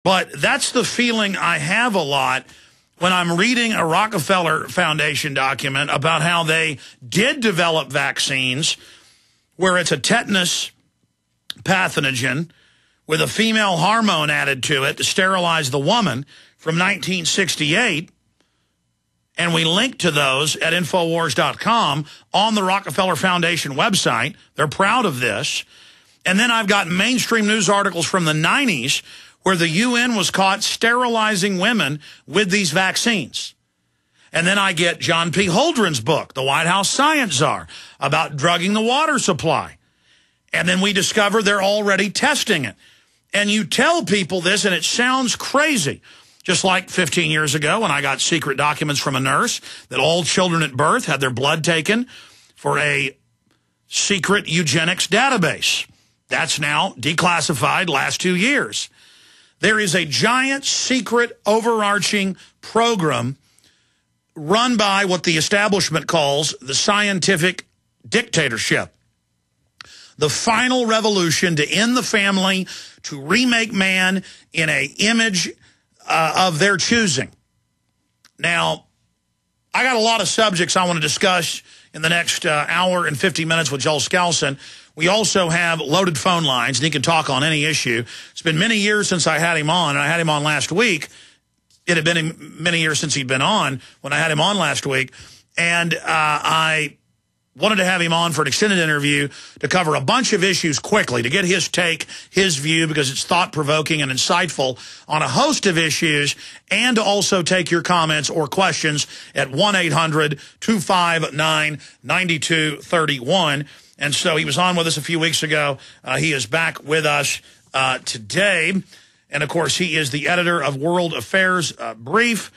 But that's the feeling I have a lot when I'm reading a Rockefeller Foundation document about how they did develop vaccines where it's a tetanus pathogen with a female hormone added to it to sterilize the woman from 1968. And we link to those at Infowars.com on the Rockefeller Foundation website. They're proud of this. And then I've got mainstream news articles from the 90s where the UN was caught sterilizing women with these vaccines. And then I get John P. Holdren's book, The White House Science Czar, about drugging the water supply. And then we discover they're already testing it. And you tell people this, and it sounds crazy. Just like 15 years ago when I got secret documents from a nurse that all children at birth had their blood taken for a secret eugenics database. That's now declassified last 2 years. There is a giant secret overarching program run by what the establishment calls the scientific dictatorship. The final revolution to end the family, to remake man in an image of their choosing. Now, I got a lot of subjects I want to discuss in the next hour and 50 minutes with Joel Skousen. We also have loaded phone lines, and he can talk on any issue. It's been many years since I had him on, and I had him on last week. It had been many years since he'd been on when I had him on last week. And I wanted to have him on for an extended interview to cover a bunch of issues quickly, to get his take, his view, because it's thought-provoking and insightful on a host of issues, and to also take your comments or questions at 1-800-259-9231. And so he was on with us a few weeks ago. He is back with us today. And, of course, he is the editor of World Affairs Brief.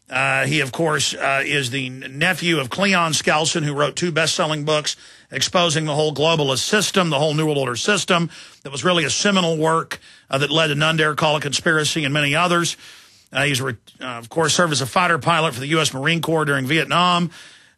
He, of course, is the nephew of Joel Skousen, who wrote 2 best-selling books exposing the whole globalist system, the whole New World Order system. That was really a seminal work that led to None Dare Call a Conspiracy and many others. He's, of course, served as a fighter pilot for the U.S. Marine Corps during Vietnam.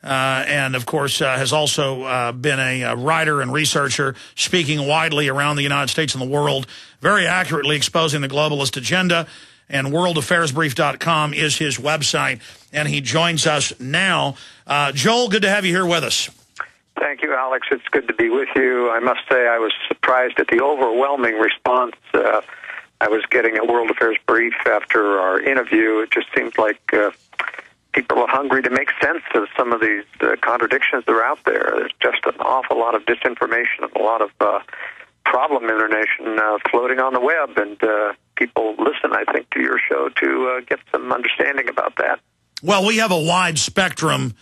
And, of course, has also been a writer and researcher, speaking widely around the United States and the world, very accurately exposing the globalist agenda. And worldaffairsbrief.com is his website, and he joins us now. Joel, good to have you here with us. Thank you, Alex. It's good to be with you. I must say I was surprised at the overwhelming response I was getting at World Affairs Brief after our interview. It just seems like people are hungry to make sense of some of these contradictions that are out there. There's just an awful lot of disinformation and a lot of problem information floating on the web, and people listen, I think, to your show to get some understanding about that. Well, we have a wide spectrum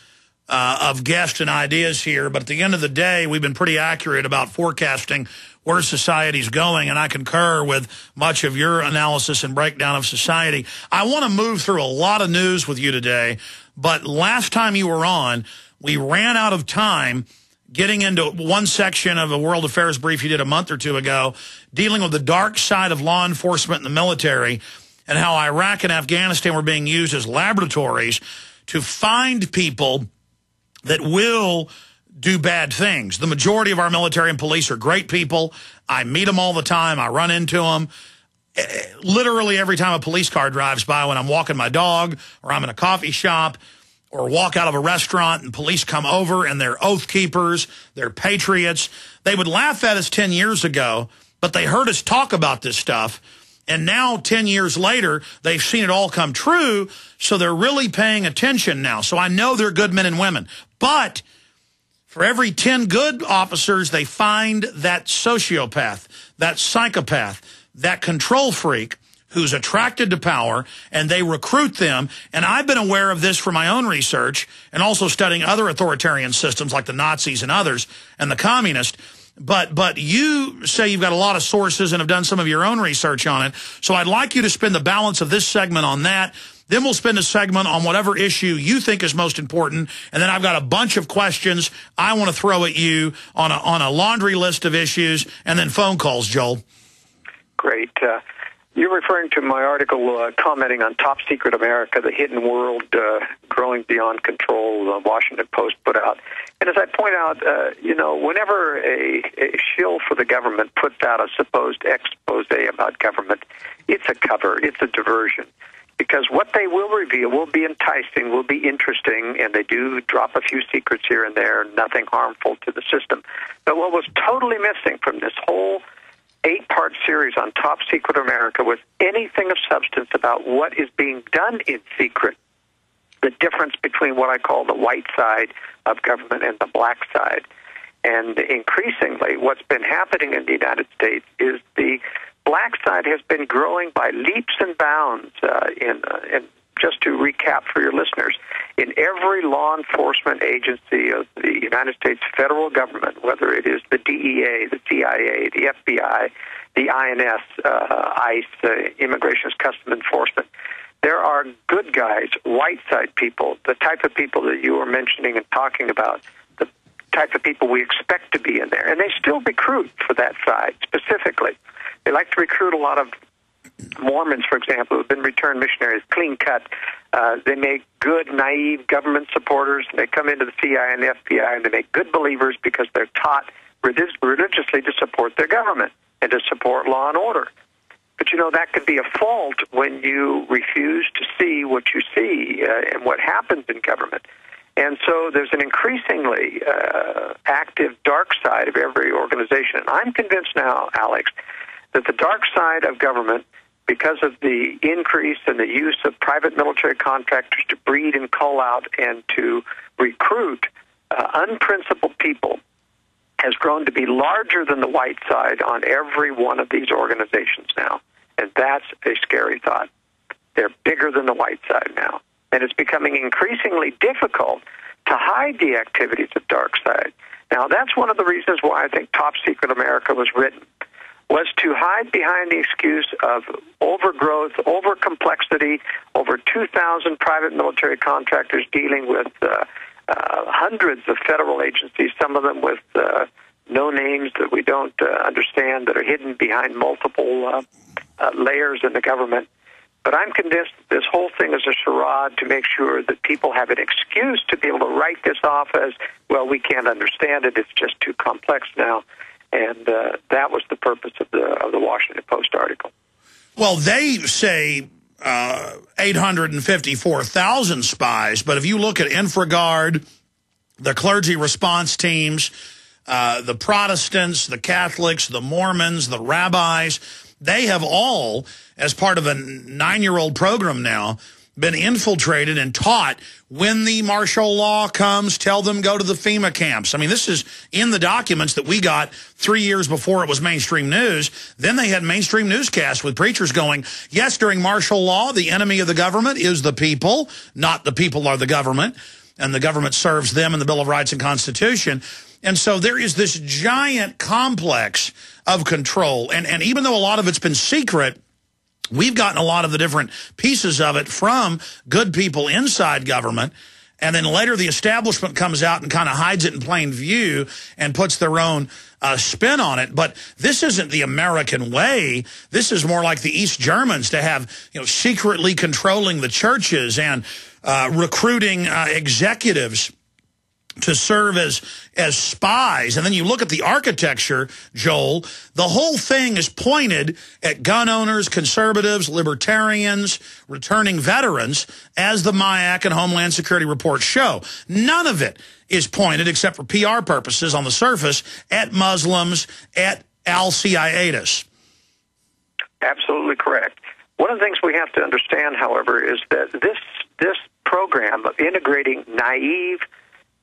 of guests and ideas here, but at the end of the day, we've been pretty accurate about forecasting where society's going, and I concur with much of your analysis and breakdown of society. I want to move through a lot of news with you today, but last time you were on, we ran out of time getting into one section of a World Affairs Brief you did a month or two ago, dealing with the dark side of law enforcement and the military, and how Iraq and Afghanistan were being used as laboratories to find people that will do bad things. The majority of our military and police are great people. I meet them all the time. I run into them. Literally every time a police car drives by, when I'm walking my dog or I'm in a coffee shop or walk out of a restaurant and police come over and they're oath keepers, they're patriots. They would laugh at us 10 years ago, but they heard us talk about this stuff. And now, 10 years later, they've seen it all come true, so they're really paying attention now. So I know they're good men and women. But for every 10 good officers, they find that sociopath, that psychopath, that control freak who's attracted to power, and they recruit them. And I've been aware of this for my own research and also studying other authoritarian systems like the Nazis and others and the communists. But you say you've got a lot of sources and have done some of your own research on it. So I'd like you to spend the balance of this segment on that. Then we'll spend a segment on whatever issue you think is most important. And then I've got a bunch of questions I want to throw at you on a laundry list of issues, and then phone calls, Joel. Great. You're referring to my article commenting on Top Secret America, the hidden world growing beyond control, the Washington Post put out. And as I point out, whenever a shill for the government puts out a supposed expose about government, it's a cover, it's a diversion. Because what they will reveal will be enticing, will be interesting, and they do drop a few secrets here and there, nothing harmful to the system. But what was totally missing from this whole 8-part series on Top Secret America was anything of substance about what is being done in secret, the difference between what I call the white side of government and the black side. And increasingly, what's been happening in the United States is the black side has been growing by leaps and bounds. And just to recap for your listeners, in every law enforcement agency of the United States federal government, whether it is the DEA, the CIA, the FBI, the INS, ICE, Immigration and Customs Enforcement, there are good guys, white side people, the type of people that you were mentioning and talking about, the type of people we expect to be in there. And they still recruit for that side specifically. They like to recruit a lot of Mormons, for example, who have been returned missionaries, clean cut. They make good, naive government supporters. They come into the CIA and the FBI, and they make good believers because they're taught religiously to support their government and to support law and order. But, that could be a fault when you refuse to see what you see and what happens in government. And so there's an increasingly active dark side of every organization. And I'm convinced now, Alex, that the dark side of government, because of the increase in the use of private military contractors to breed and cull out and to recruit unprincipled people, has grown to be larger than the white side on every one of these organizations now. And that's a scary thought. They're bigger than the white side now. And it's becoming increasingly difficult to hide the activities of dark side. Now, that's one of the reasons why I think Top Secret America was written, was to hide behind the excuse of overgrowth, overcomplexity, over 2,000 private military contractors dealing with hundreds of federal agencies, some of them with no names that we don't understand, that are hidden behind multiple layers in the government. But I'm convinced that this whole thing is a charade to make sure that people have an excuse to be able to write this off as, well, we can't understand it, it's just too complex now. And that was the purpose of the Washington Post article. Well, they say 854,000 spies, but if you look at InfraGard, the clergy response teams, the Protestants, the Catholics, the Mormons, the rabbis, they have all, as part of a 9-year-old program now, been infiltrated and taught when the martial law comes, tell them go to the FEMA camps. I mean, this is in the documents that we got 3 years before it was mainstream news. Then they had mainstream newscasts with preachers going, yes, during martial law, the enemy of the government is the people, not the people are the government, and the government serves them in the Bill of Rights and Constitution. And so there is this giant complex of control. And even though a lot of it's been secret, we've gotten a lot of the different pieces of it from good people inside government. And then later the establishment comes out and kind of hides it in plain view and puts their own spin on it. But this isn't the American way. This is more like the East Germans, to have, secretly controlling the churches and recruiting executives to serve as spies. And then you look at the architecture, Joel, the whole thing is pointed at gun owners, conservatives, libertarians, returning veterans, as the MIAC and Homeland Security reports show. None of it is pointed, except for PR purposes on the surface, at Muslims, at Al-Qaeda. Absolutely correct. One of the things we have to understand, however, is that this program of integrating naive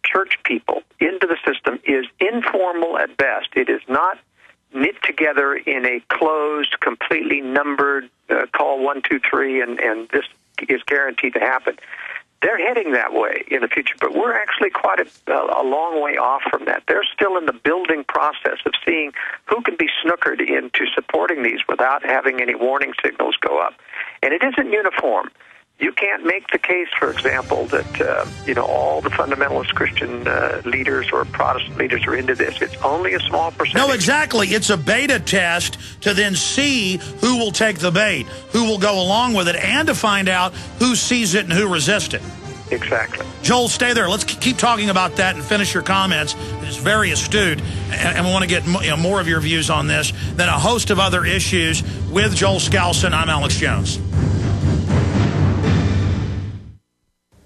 church people into the system is informal at best. It is not knit together in a closed, completely numbered call 1, 2, 3, and this is guaranteed to happen. They're heading that way in the future, but we're actually quite a long way off from that. They're still in the building process of seeing who can be snookered into supporting these without having any warning signals go up. And it isn't uniform. You can't make the case, for example, that all the fundamentalist Christian leaders or Protestant leaders are into this. It's only a small percentage. No, exactly. It's a beta test to then see who will take the bait, who will go along with it, and to find out who sees it and who resists it. Exactly. Joel, stay there. Let's keep talking about that and finish your comments. It's very astute, and we want to get more of your views on this than a host of other issues with Joel Skousen. I'm Alex Jones.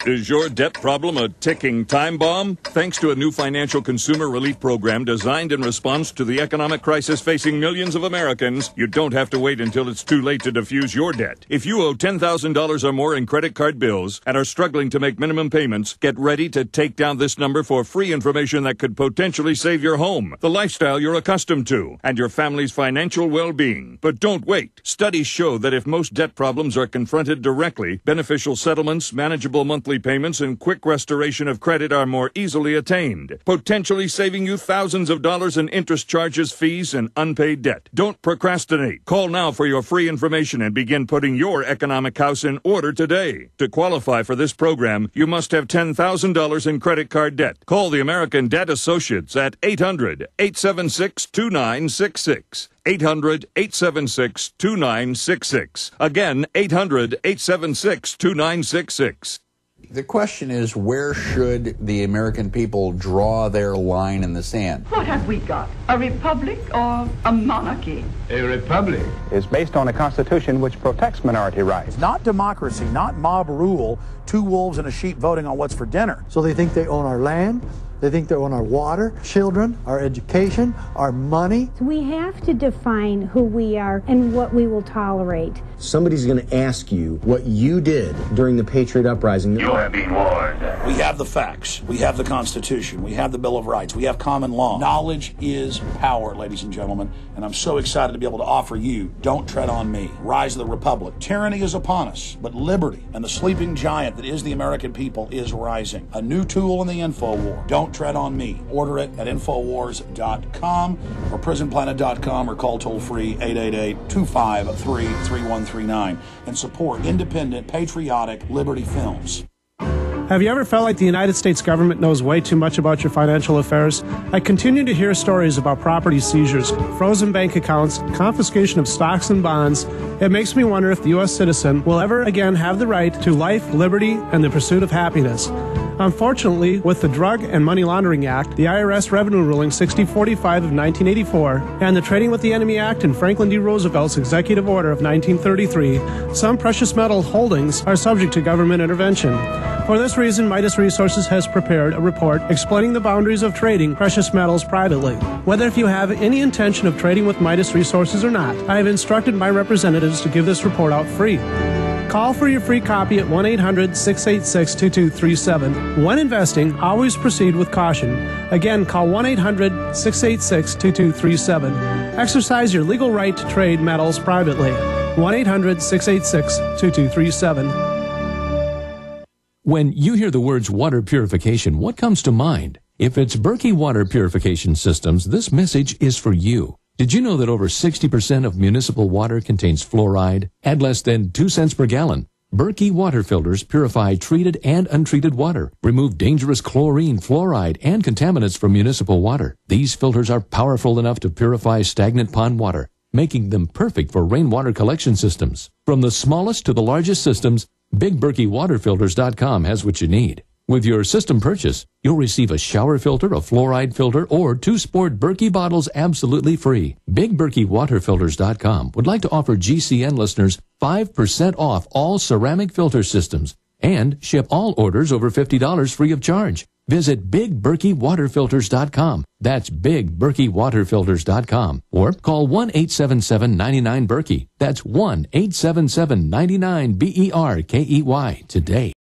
Is your debt problem a ticking time bomb? Thanks to a new financial consumer relief program designed in response to the economic crisis facing millions of Americans, you don't have to wait until it's too late to defuse your debt. If you owe $10,000 or more in credit card bills and are struggling to make minimum payments, get ready to take down this number for free information that could potentially save your home, the lifestyle you're accustomed to, and your family's financial well-being. But don't wait. Studies show that if most debt problems are confronted directly, beneficial settlements, manageable monthly payments, and quick restoration of credit are more easily attained, potentially saving you thousands of dollars in interest charges, fees, and unpaid debt. Don't procrastinate. Call now for your free information and begin putting your economic house in order today. To qualify for this program, you must have $10,000 in credit card debt. Call the American Debt Associates at 800-876-2966. 800-876-2966. Again, 800-876-2966. The question is, where should the American people draw their line in the sand? What have we got? A republic or a monarchy? A republic is based on a constitution which protects minority rights. Not democracy, not mob rule, two wolves and a sheep voting on what's for dinner. So they think they own our land, they think they own our water, children, our education, our money. We have to define who we are and what we will tolerate. Somebody's going to ask you what you did during the Patriot Uprising. You have been warned. We have the facts. We have the Constitution. We have the Bill of Rights. We have common law. Knowledge is power, ladies and gentlemen, and I'm so excited to be able to offer you Don't Tread on Me, Rise of the Republic. Tyranny is upon us, but liberty and the sleeping giant that is the American people is rising. A new tool in the info war. Don't Tread on Me. Order it at Infowars.com or PrisonPlanet.com or call toll-free 888-253-3139 and support independent, patriotic Liberty films. Have you ever felt like the United States government knows way too much about your financial affairs? I continue to hear stories about property seizures, frozen bank accounts, confiscation of stocks and bonds. It makes me wonder if the U.S. citizen will ever again have the right to life, liberty, and the pursuit of happiness. Unfortunately, with the Drug and Money Laundering Act, the IRS Revenue Ruling 6045 of 1984, and the Trading with the Enemy Act and Franklin D. Roosevelt's Executive Order of 1933, some precious metal holdings are subject to government intervention. For this reason, Midas Resources has prepared a report explaining the boundaries of trading precious metals privately. Whether if you have any intention of trading with Midas Resources or not, I have instructed my representatives to give this report out free. Call for your free copy at 1-800-686-2237. When investing, always proceed with caution. Again, call 1-800-686-2237. Exercise your legal right to trade metals privately. 1-800-686-2237. When you hear the words water purification, what comes to mind? If it's Berkey Water Purification Systems, this message is for you. Did you know that over 60% of municipal water contains fluoride at less than 2 cents per gallon? Berkey water filters purify treated and untreated water, remove dangerous chlorine, fluoride, and contaminants from municipal water. These filters are powerful enough to purify stagnant pond water, making them perfect for rainwater collection systems. From the smallest to the largest systems, BigBerkeyWaterFilters.com has what you need. With your system purchase, you'll receive a shower filter, a fluoride filter, or 2 sport Berkey bottles absolutely free. BigBerkeyWaterFilters.com would like to offer GCN listeners 5% off all ceramic filter systems and ship all orders over $50 free of charge. Visit BigBerkeyWaterFilters.com. That's BigBerkeyWaterFilters.com. Or call 1-877-99-BERKEY. That's 1-877-99-BERKEY today.